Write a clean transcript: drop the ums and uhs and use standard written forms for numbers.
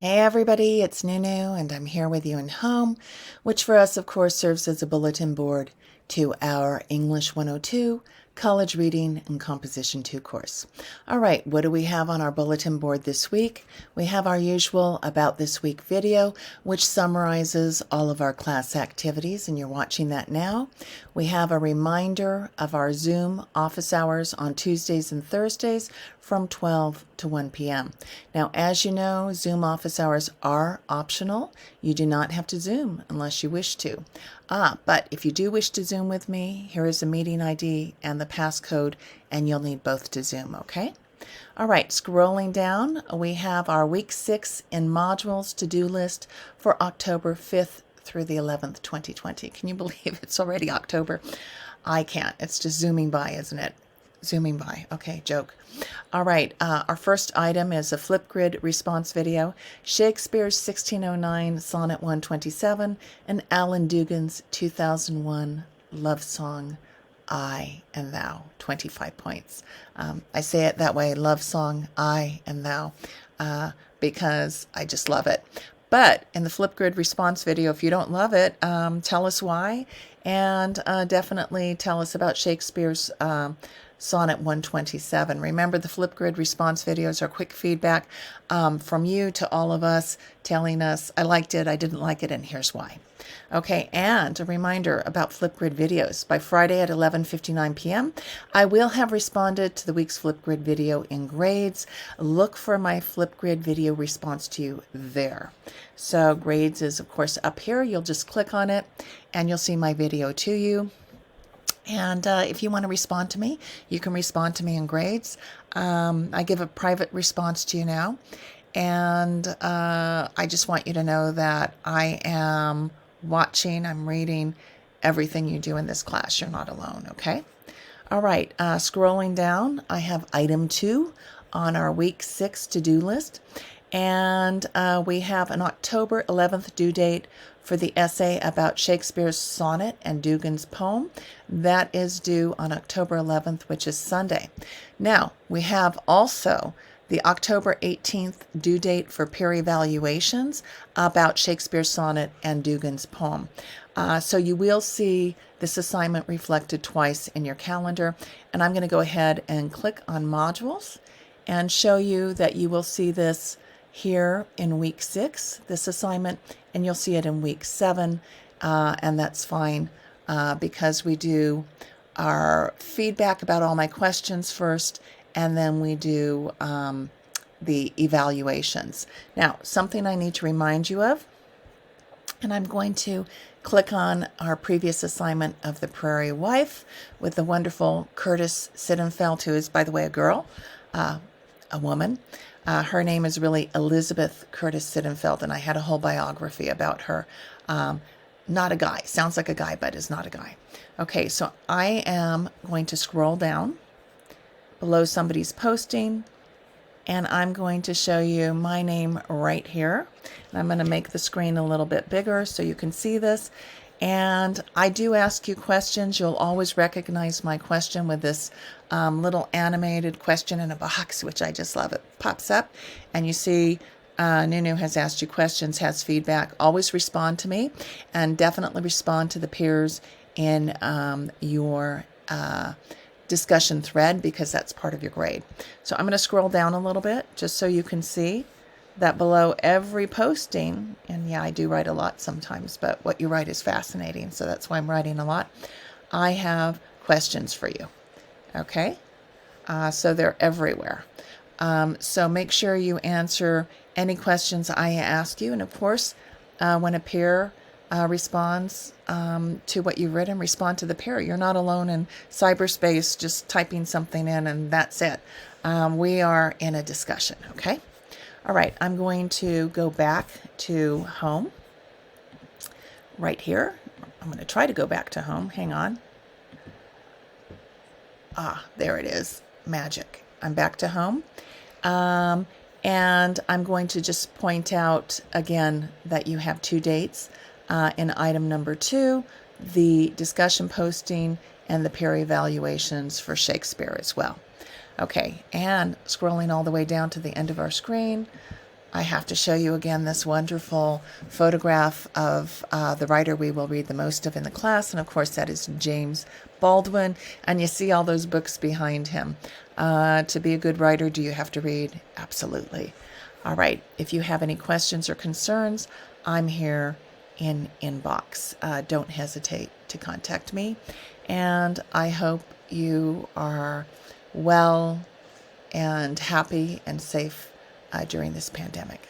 Hey everybody, it's Nunu and I'm here with you in home, which for us of course serves as a bulletin board to our English 102 College Reading and Composition 2 course. All right, what do we have on our bulletin board this week? We have our usual About This Week video, which summarizes all of our class activities, and you're watching that now. We have a reminder of our Zoom office hours on Tuesdays and Thursdays from 12 to 1 p.m. Now, as you know, Zoom office hours are optional. You do not have to Zoom unless you wish to. But if you do wish to Zoom with me, here is the meeting ID and the passcode, and you'll need both to Zoom, okay? All right, scrolling down, we have our week 6 in modules to-do list for October 5th through the 11th, 2020. Can you believe it's already October? I can't. It's just zooming by, isn't it? Zooming by. Okay, joke. All right, our first item is a Flipgrid response video, Shakespeare's 1609 Sonnet 127, and Alan Dugan's 2001 love song, I and Thou, 25 points. I say it that way, love song, I and Thou, because I just love it. But in the Flipgrid response video, if you don't love it, tell us why, and definitely tell us about Shakespeare's Sonnet 127. Remember, the Flipgrid response videos are quick feedback from you to all of us, telling us, I liked it, I didn't like it, and here's why. Okay, and a reminder about Flipgrid videos. By Friday at 11:59 p.m., I will have responded to the week's Flipgrid video in grades. Look for my Flipgrid video response to you there. So grades is, of course, up here. You'll just click on it, and you'll see my video to you. And if you want to respond to me, you can respond to me in grades. I give a private response to you now. And I just want you to know that I am watching, I'm reading everything you do in this class. You're not alone, okay? All right, scrolling down, I have item 2 on our week 6 to-do list. And we have an October 11th due date for the essay about Shakespeare's sonnet and Dugan's poem. That is due on October 11th, which is Sunday. Now, we have also the October 18th due date for peer evaluations about Shakespeare's sonnet and Dugan's poem. So you will see this assignment reflected twice in your calendar. And I'm going to go ahead and click on modules and show you that you will see this here in week 6, this assignment, and you'll see it in week 7, and that's fine because we do our feedback about all my questions first, and then we do the evaluations. Now, something I need to remind you of, and I'm going to click on our previous assignment of The Prairie Wife with the wonderful Curtis Sittenfeld, who is, by the way, a girl, a woman. Her name is really Elizabeth Curtis Sittenfeld, and I had a whole biography about her. Not a guy. Sounds like a guy, but is not a guy. Okay, so I am going to scroll down below somebody's posting, and I'm going to show you my name right here. And I'm going to make the screen a little bit bigger so you can see this. And I do ask you questions. You'll always recognize my question with this little animated question in a box, which I just love. It pops up, and you see Nunu has asked you questions, has feedback. Always respond to me, and definitely respond to the peers in your discussion thread, because that's part of your grade. So I'm going to scroll down a little bit just so you can see that below every posting, and yeah, I do write a lot sometimes, but what you write is fascinating, so that's why I'm writing a lot. I have questions for you, okay? So they're everywhere. So make sure you answer any questions I ask you, and of course, when a peer responds to what you've written, respond to the peer. You're not alone in cyberspace just typing something in and that's it. We are in a discussion, okay? All right, I'm going to go back to home right here. I'm going to try to go back to home. Hang on. There it is. Magic. I'm back to home. And I'm going to just point out again that you have 2 dates in item number 2, the discussion posting and the peer evaluations for Shakespeare as well. Okay, and scrolling all the way down to the end of our screen, I have to show you again this wonderful photograph of the writer we will read the most of in the class. And of course, that is James Baldwin. And you see all those books behind him. To be a good writer, do you have to read? Absolutely. All right. If you have any questions or concerns, I'm here in inbox. Don't hesitate to contact me. And I hope you are well and happy and safe during this pandemic.